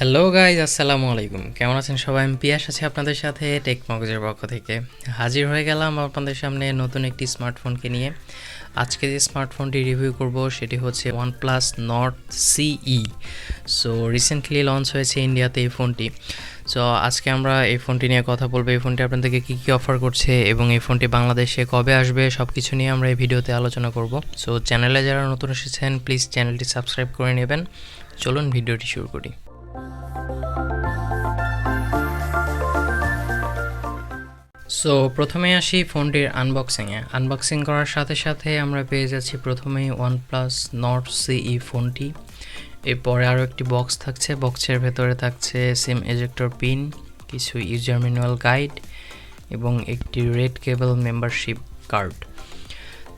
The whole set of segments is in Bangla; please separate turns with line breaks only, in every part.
হ্যালো গাইজ, আসসালামু আলাইকুম। কেমন আছেন সবাই? আমি পিয়াস আছি আপনাদের সাথে টেক মগজের পক্ষ থেকে। হাজির হয়ে গেলাম আপনাদের সামনে নতুন একটি স্মার্টফোনকে নিয়ে। আজকে যে স্মার্টফোনটি রিভিউ করব সেটি হচ্ছে OnePlus Nord CE। So recently launch হয়েছে ইন্ডিয়াতে এই ফোনটি। সো আজকে আমরা এই ফোনটি নিয়ে কথা বলবো, এই ফোনটি আপনাদেরকে কী কী অফার করছে এবং এই ফোনটি বাংলাদেশে কবে আসবে সব কিছু নিয়ে আমরা এই ভিডিওতে আলোচনা করব। সো চ্যানেলে যারা নতুন এসেছেন প্লিজ চ্যানেলটি সাবস্ক্রাইব করে নেবেন। চলুন ভিডিওটি শুরু করি। সো প্রথমে আসি ফোনটির আনবক্সিংয়ে। আনবক্সিং করার সাথে সাথে আমরা পেয়ে যাচ্ছি প্রথমেই OnePlus Nord CE ফোনটি। এরপরে আরও একটি বক্স থাকছে, বক্সের ভেতরে থাকছে সিম এজেক্টর পিন, কিছু ইউজার ম্যানুয়াল গাইড এবং একটি রেড কেবল মেম্বারশিপ কার্ড।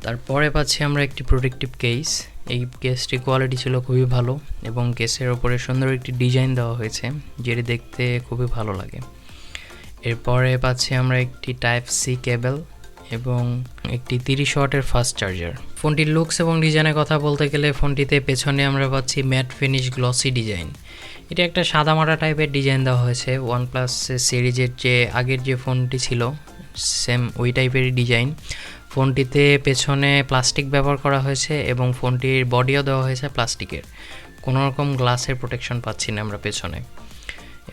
তারপরে পাচ্ছি আমরা একটি প্রোটেক্টিভ কেস। এই কেসটি কোয়ালিটি ছিল খুবই ভালো এবং কেসের ওপরে সুন্দর একটি ডিজাইন দেওয়া হয়েছে যেটি দেখতে খুবই ভালো লাগে। এরপরে পাচ্ছি আমরা একটি টাইপ সি কেবল এবং একটি 30 ওয়াটের ফাস্ট চার্জার। ফোনটির লুকস এবং ডিজাইনের কথা বলতে গেলে ফোনটিতে পেছনে আমরা পাচ্ছি ম্যাট ফিনিশ গ্লসি ডিজাইন। এটা একটা সাদামাটা টাইপের ডিজাইন দেওয়া হয়েছে। OnePlus সিরিজের যে আগের যে ফোনটি ছিল সেম ওই টাইপেরই ডিজাইন। ফোনটিতে পেছনে প্লাস্টিক ব্যবহার করা হয়েছে এবং ফোনটির বডিও দেওয়া হয়েছে প্লাস্টিকের। কোনো রকম গ্লাসের প্রোটেকশন পাচ্ছি না আমরা পেছনে।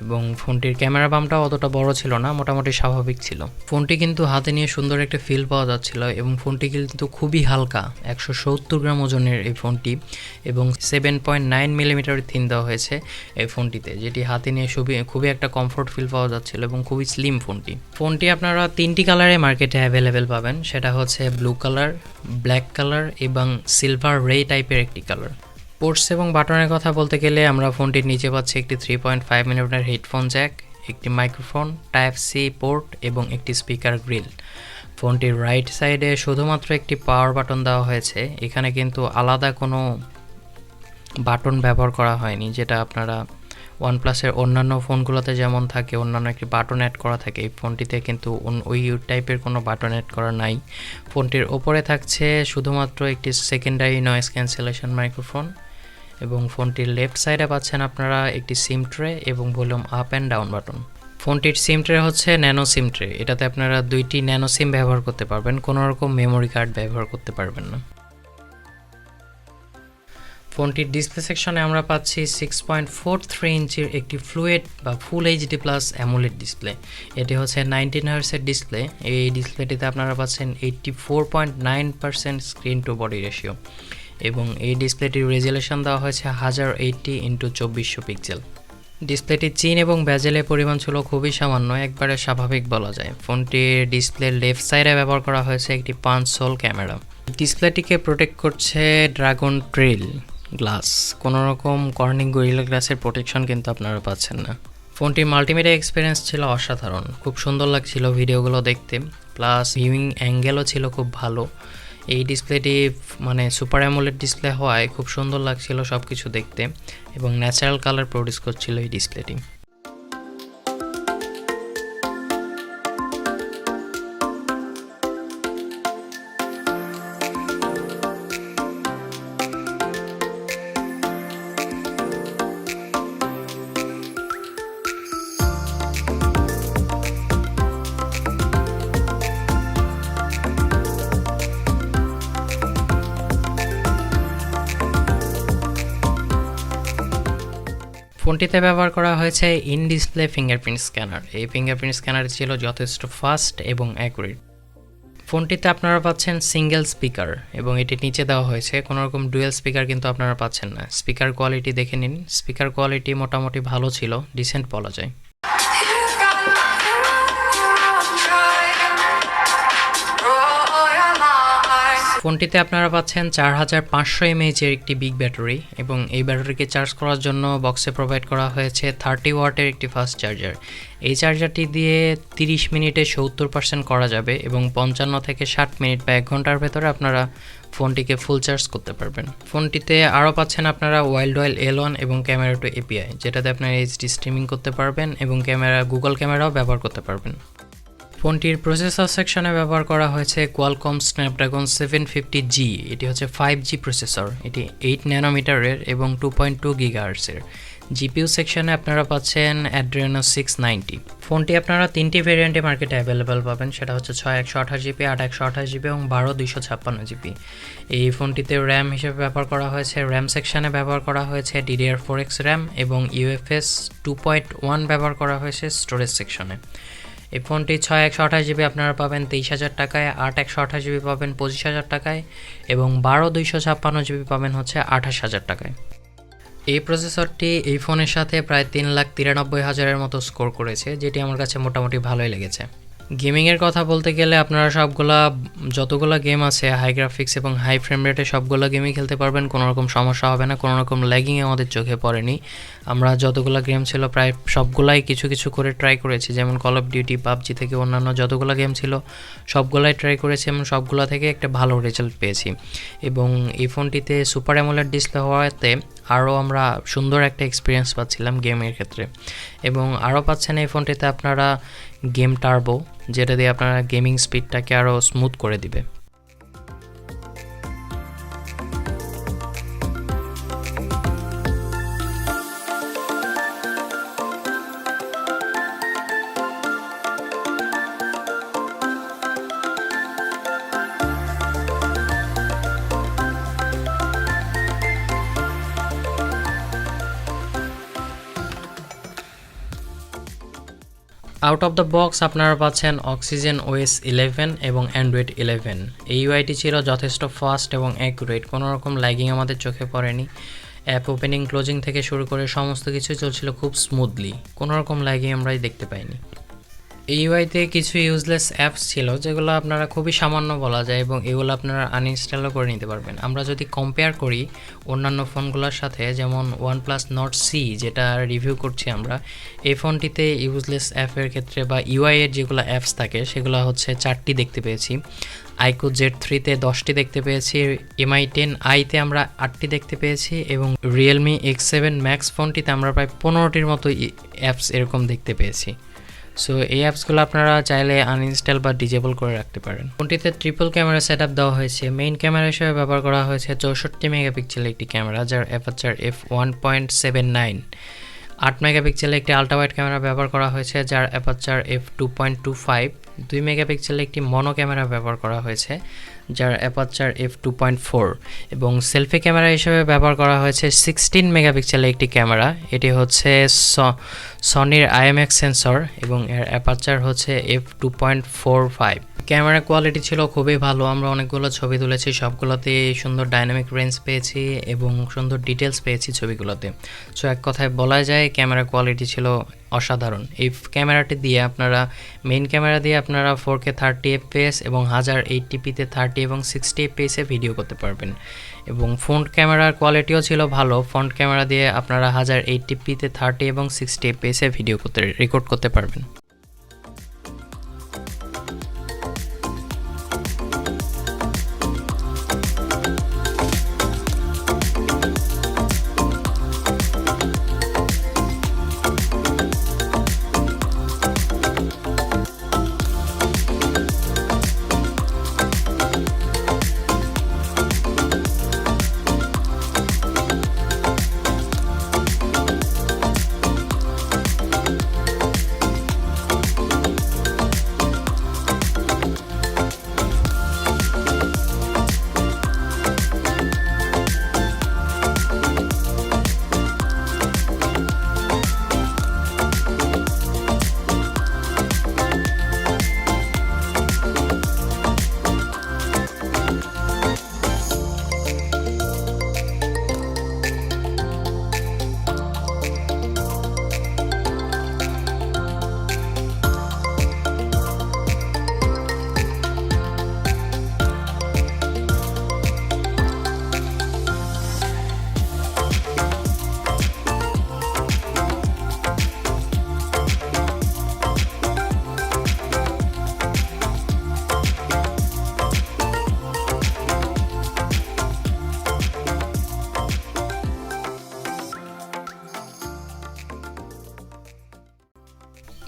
এবং ফোনটির ক্যামেরা বামটাও অতটা বড় ছিল না, মোটামুটি স্বাভাবিক ছিল। ফোনটি কিন্তু হাতে নিয়ে সুন্দর একটা ফিল পাওয়া যাচ্ছিল এবং ফোনটি কিন্তু খুবই হালকা, 170 গ্রাম ওজনের এই ফোনটি এবং 7.9 মিলিমিটার থিন দেওয়া হয়েছে এই ফোনটিতে, যেটি হাতে নিয়ে খুবই একটা কমফোর্ট ফিল পাওয়া যাচ্ছিল এবং খুবই স্লিম ফোনটি আপনারা 3টি কালারে মার্কেটে অ্যাভেলেবেল পাবেন। সেটা হচ্ছে ব্লু কালার, ব্ল্যাক কালার এবং সিলভার রে টাইপের একটি কালার। পোর্টস এবং বাটনের কথা বলতে গেলে আমরা ফোনটির নিচে পাচ্ছি একটি 3.5 মিলিমিটার হেডফোন জ্যাক, একটি মাইক্রোফোন, টাইপ সি পোর্ট এবং একটি স্পিকার গ্রিল। ফোনটির রাইট সাইডে শুধুমাত্র একটি পাওয়ার বাটন দেওয়া হয়েছে। এখানে কিন্তু আলাদা কোনো বাটন ব্যবহার করা হয়নি, যেটা আপনারা OnePlus-এর অন্যান্য ফোনগুলোতে যেমন থাকে, অন্যান্য একটি বাটন অ্যাড করা থাকে। এই ফোনটিতে কিন্তু ওই টাইপের কোনো বাটন অ্যাড করা নাই। ফোনটির ওপরে থাকছে শুধুমাত্র একটি সেকেন্ডারি নয়েজ ক্যান্সেলেশন মাইক্রোফোন এবং ফোনটির লেফট সাইডে পাচ্ছেন আপনারা একটি সিম ট্রে এবং volume up and down button. ফোনটির সিম ট্রে হচ্ছে ন্যানো সিম ট্রে। এটাতে আপনারা 2টি ন্যানো সিম ব্যবহার করতে পারবেন, কোনো রকম মেমোরি কার্ড ব্যবহার করতে পারবেন না। ফোনটির ডিসপ্লে সেকশনে আমরা পাচ্ছি 6.43 ইঞ্চির একটি ফ্লুয়েড বা full HD plus AMOLED display. এটি হচ্ছে 19 হার্টজের ডিসপ্লে। এই ডিসপ্লেটিতে আপনারা পাচ্ছেন 84.9% স্ক্রিন টু বডি রেশিও এবং এই ডিসপ্লেটির রেজুলেশন দেওয়া হয়েছে 1080x2400 পিক্সেল। ডিসপ্লেটির চিন এবং ব্যাজেলের পরিমাণ ছিল খুবই সামান্য, একবারে স্বাভাবিক বলা যায়। ফোনটির ডিসপ্লের লেফট সাইডে ব্যবহার করা হয়েছে একটি 5 সোল ক্যামেরা। ডিসপ্লেটিকে প্রোটেক্ট করছে ড্রাগন ট্রেল গ্লাস। কোনো রকম কর্নিং গরিলা গ্লাসের প্রোটেকশন কিন্তু আপনারা পাচ্ছেন না। ফোনটির মাল্টিমিডিয়া এক্সপিরিয়েন্স ছিল অসাধারণ, খুব সুন্দর লাগছিল ভিডিওগুলো দেখতে, প্লাস ভিউইং অ্যাঙ্গেলও ছিল খুব ভালো। এই ডিসপ্লেটি মানে সুপার অ্যামোলেড ডিসপ্লে হওয়ায় খুব সুন্দর লাগছিল সব কিছু দেখতে এবং ন্যাচারাল কালার প্রডিউস করছিল এই ডিসপ্লেটি। ফোনটিতে ব্যবহার করা হয়েছে ইন ডিসপ্লে ফিঙ্গারপ্রিন্ট স্ক্যানার। এই ফিঙ্গারপ্রিন্ট স্ক্যানার ছিল যথেষ্ট ফাস্ট এবং অ্যাকুরেট। ফোনটিতে আপনারা পাচ্ছেন সিঙ্গেল স্পিকার এবং এটি নিচে দেওয়া হয়েছে, কোনো রকম ডুয়েল স্পিকার কিন্তু আপনারা পাচ্ছেন না। স্পিকার কোয়ালিটি দেখে নিন, স্পিকার কোয়ালিটি মোটামুটি ভালো ছিল, ডিসেন্ট বলা যায়। ফোনটিতে আপনারা পাচ্ছেন 4500 mAh-এর একটি বিগ ব্যাটারি এবং এই ব্যাটারিকে চার্জ করার জন্য বক্সে প্রোভাইড করা হয়েছে 30 ওয়াটের একটি ফাস্ট চার্জার। এই চার্জারটি দিয়ে 30 মিনিটে 70% করা যাবে এবং 55 থেকে 60 মিনিট বা 1 ঘন্টার ভেতরে আপনারা ফোনটিকে ফুল চার্জ করতে পারবেন। ফোনটিতে আরও পাচ্ছেন আপনারা ওয়াইল্ড ওয়াইল L1 এবং ক্যামেরা টু API, যেটাতে আপনারা HD স্ট্রিমিং করতে পারবেন এবং গুগল ক্যামেরাও ব্যবহার করতে পারবেন। ফোনটির প্রসেসর সেকশনে ব্যবহার করা হয়েছে কোয়ালকম স্ন্যাপড্রাগন 750G। এটি হচ্ছে 5G প্রসেসর। এটি 8 ন্যানোমিটারের এবং 2.2 গিগাহার্টজের, জিপিইউ সেকশনে আপনারা পাচ্ছেন Adreno 690। ফোনটি আপনারা 3টি ভেরিয়েন্টে মার্কেটে অ্যাভেলেবেল পাবেন, সেটা হচ্ছে 6 128 জিবি, 8 128 জিবি এবং 12 256 জিবি। এই ফোনটিতে র্যাম হিসেবে ব্যবহার করা হয়েছে, র্যাম সেকশনে ব্যবহার করা হয়েছে DDR4X র্যাম এবং UFS 2.1 ব্যবহার করা হয়েছে স্টোরেজ সেকশনে। এই ফোনটি 6 128 জিবি আপনারা পাবেন 23,000 টাকায়, 8 128 জিবি পাবেন 25,000 টাকায় এবং 12 256 জিবি পাবেন হচ্ছে 28,000 টাকায়। এই প্রসেসরটি এই ফোনের সাথে প্রায় 3,93,000-এর মতো স্কোর করেছে, যেটি আমার কাছে মোটামুটি ভালোই লেগেছে। গেমিংয়ের কথা বলতে গেলে আপনারা যতগুলো গেম আছে হাই গ্রাফিক্স এবং হাই ফ্রেম রেটে সবগুলো গেমই খেলতে পারবেন, কোনো রকম সমস্যা হবে না, কোনো রকম ল্যাগিং আমাদের চোখে পড়েনি। আমরা যতগুলো গেম ছিল প্রায় সবগুলাই কিছু কিছু করে ট্রাই করেছি, যেমন কল অফ ডিউটি, পাবজি থেকে অন্যান্য যতগুলো গেম ছিল সবগুলাই ট্রাই করেছি এবং সবগুলো থেকে একটা ভালো রেজাল্ট পেয়েছি। এবং এই ফোনটিতে সুপার অ্যামোলেড ডিসপ্লে হওয়াতে আরও আমরা সুন্দর একটা এক্সপিরিয়েন্স পাচ্ছিলাম গেমের ক্ষেত্রে। এবং আরও পাচ্ছেন এই ফোনটিতে আপনারা গেম টার্বো, যেটা দিয়ে আপনারা গেমিং স্পিডটাকে আরও স্মুথ করে দিবে। আউট অফ দ্য বক্স আপনারা পাচ্ছেন অক্সিজেন OS 11 এবং অ্যান্ড্রয়েড 11। এই ইউআইটি ছিল যথেষ্ট ফাস্ট এবং অ্যাকুরেট, কোনো রকম ল্যাগিং আমাদের চোখে পড়েনি। অ্যাপ ওপেনিং ক্লোজিং থেকে শুরু করে সমস্ত কিছুই চলছিল খুব স্মুথলি, কোনো রকম ল্যাগিং আমরাই দেখতে পাইনি। এই ইউআইতে কিছু ইউজলেস অ্যাপস ছিল যেগুলো আপনারা খুবই সামান্য বলা যায় এবং এগুলো আপনারা আনইনস্টলও করে নিতে পারবেন। আমরা যদি কম্পেয়ার করি অন্যান্য ফোনগুলোর সাথে, যেমন OnePlus Nord C যেটা রিভিউ করছি আমরা, এই ফোনটিতে ইউজলেস অ্যাপের ক্ষেত্রে বা ইউআইয়ের যেগুলো অ্যাপস থাকে সেগুলো হচ্ছে 4টি দেখতে পেয়েছি, iQOO Z3-তে 10টি দেখতে পেয়েছি, MI 10i-তে আমরা 8টি দেখতে পেয়েছি এবং Realme X7 Max ফোনটিতে আমরা প্রায় 15টির মতো অ্যাপস এরকম দেখতে পেয়েছি। সো এই অ্যাপসগুলো আপনারা চাইলে আনইনস্টল বা ডিজেবল করে রাখতে পারেন। ফোনটিতে ট্রিপল ক্যামেরা সেট আপ দেওয়া হয়েছে। মেইন ক্যামেরা হিসেবে ব্যবহার করা হয়েছে 64 মেগাপিক্সেলের একটি ক্যামেরা, যার অ্যাপারচার f1.79। 8 মেগাপিক্সেলের একটি আল্ট্রা ওয়াইড ক্যামেরা ব্যবহার করা হয়েছে, যার অ্যাপারচার f2.25। 2 মেগাপিক্সেলের একটি মনো ক্যামেরা ব্যবহার করা হয়েছে, যার অ্যাপারচার f2.4 এবং সেলফি ক্যামেরা হিসেবে ব্যবহার করা হয়েছে 16 মেগাপিক্সেলের একটি ক্যামেরা। এটি হচ্ছে সনির IMX সেন্সর এবং এর অ্যাপারচার হচ্ছে f2.45। ক্যামেরা কোয়ালিটি ছিল খুবই ভালো, আমরা অনেকগুলো ছবি তুলেছি, সবগুলোতে সুন্দর ডাইনামিক রেঞ্জ পেয়েছি এবং সুন্দর ডিটেলস পেয়েছি ছবিগুলোতে। সো এক কথায় বলা যায় ক্যামেরা কোয়ালিটি ছিল অসাধারণ। এই ক্যামেরাটি দিয়ে আপনারা মেইন ক্যামেরা দিয়ে আপনারা 4K 30 fps এবং 1080p-তে 30 এবং 60 fps-এ ভিডিও করতে পারবেন। এবং ফ্রন্ট ক্যামেরার কোয়ালিটিও ছিল ভালো, ফ্রন্ট ক্যামেরা দিয়ে আপনারা 1080p-তে 30 এবং 60 fps-এ ভিডিও রেকর্ড করতে পারবেন।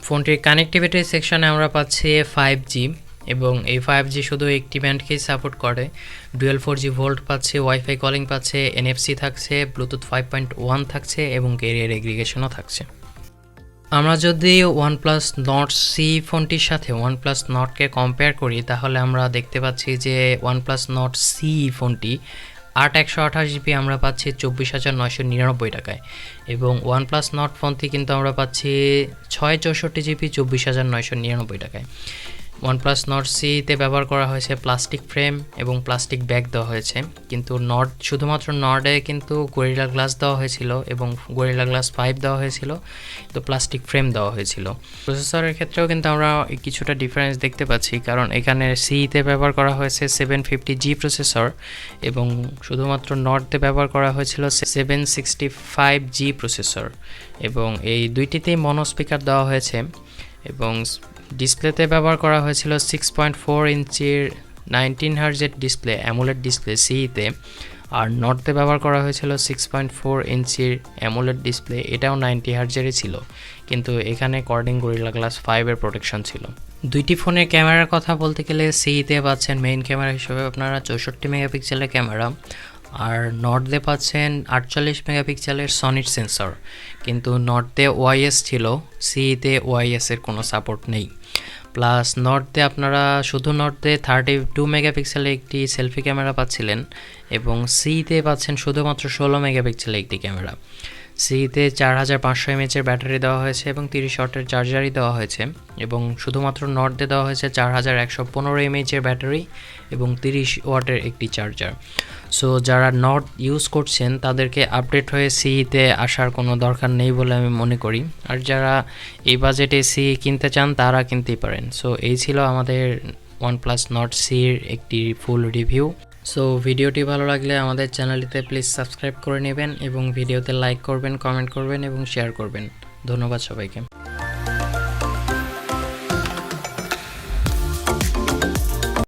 ফোনটির কানেক্টিভিটি সেকশনে আমরা পাচ্ছি 5G এবং এই 5G শুধু একটি ব্যান্ডকেই সাপোর্ট করে। ডুয়েল 4G ভোল্ট পাচ্ছে, ওয়াইফাই কলিং পাচ্ছে, NFC থাকছে, ব্লুটুথ 5.1 থাকছে এবং ক্যারিয়ার এগ্রিগেশনও থাকছে। আমরা যদি OnePlus Nord C ফোনটির সাথে OnePlus Nordকে কম্পেয়ার করি তাহলে আমরা দেখতে পাচ্ছি যে OnePlus Nord C ফোনটি 8/128GB আমরা পাচ্ছি 24,999 টাকায়, এবং OnePlus Nord ফোনটি কিন্তু আমরা পাচ্ছি 664GB 24,999 টাকায়। OnePlus Nord C-তে ব্যবহার করা হয়েছে প্লাস্টিক ফ্রেম এবং প্লাস্টিক ব্যাগ দেওয়া হয়েছে, কিন্তু শুধুমাত্র নর্ডে কিন্তু গরিলা গ্লাস দেওয়া হয়েছিল এবং গরিলা গ্লাস 5 দেওয়া হয়েছিল, তো প্লাস্টিক ফ্রেম দেওয়া হয়েছিল। প্রসেসরের ক্ষেত্রেও কিন্তু আমরা কিছুটা ডিফারেন্স দেখতে পাচ্ছি, কারণ এখানে C-তে ব্যবহার করা হয়েছে 750G প্রসেসর এবং শুধুমাত্র নর্ডে ব্যবহার করা হয়েছিল 765G প্রসেসর, এবং এই দুইটিতেই মনো স্পিকার দেওয়া হয়েছে। এবং ডিসপ্লেতে ব্যবহার করা হয়েছিল 6.4 ইঞ্চির 19 হার্জের ডিসপ্লে, অ্যামোলেড ডিসপ্লে সিইতে, আর নর্ডতে ব্যবহার করা হয়েছিল 6.4 ইঞ্চির অ্যামোলেড ডিসপ্লে, এটাও 90 হার্জেরই ছিল, কিন্তু এখানে কর্ডিং গরিলা গ্লাস 5 এর প্রোটেকশন ছিল। দুইটি ফোনের ক্যামেরার কথা বলতে গেলে সিইতে পাচ্ছেন মেইন ক্যামেরা হিসেবে আপনারা 64 মেগাপিক্সেলের ক্যামেরা, আর নর্ডে পাচ্ছেন 48 মেগাপিক্সেলের সনির সেন্সর, কিন্তু নর্ডে ওআইএস ছিল, সিইতে ওআইএস এর কোনো সাপোর্ট নেই। প্লাস নর্ডে আপনারা শুধু নর্ডে 32 মেগাপিক্সেলের একটি সেলফি ক্যামেরা পাচ্ছিলেন এবং সিইতে পাচ্ছেন শুধুমাত্র 16 মেগাপিক্সেলের একটি ক্যামেরা। সিইতে 4500 এমএএচের ব্যাটারি দেওয়া হয়েছে এবং 30 ওয়াটের চার্জারই দেওয়া হয়েছে, এবং শুধুমাত্র নর্ডে দেওয়া হয়েছে 4115 এমএএচের ব্যাটারি এবং 30 ওয়াটের একটি চার্জার। সো যারা নর্ড ইউজ করছেন তাদেরকে আপডেট হয়ে সিইতে আসার কোনো দরকার নেই বলে আমি মনে করি, আর যারা এই বাজেটে সি কিনতে চান তারা কিনতেই পারেন। সো এই ছিল আমাদের OnePlus Nord C-র একটি ফুল রিভিউ। সো ভিডিওটি ভালো লাগলে আমাদের চ্যানেলটিতে প্লিজ সাবস্ক্রাইব করে নেবেন এবং ভিডিওতে লাইক করবেন, কমেন্ট করবেন এবং শেয়ার করবেন। ধন্যবাদ সবাইকে।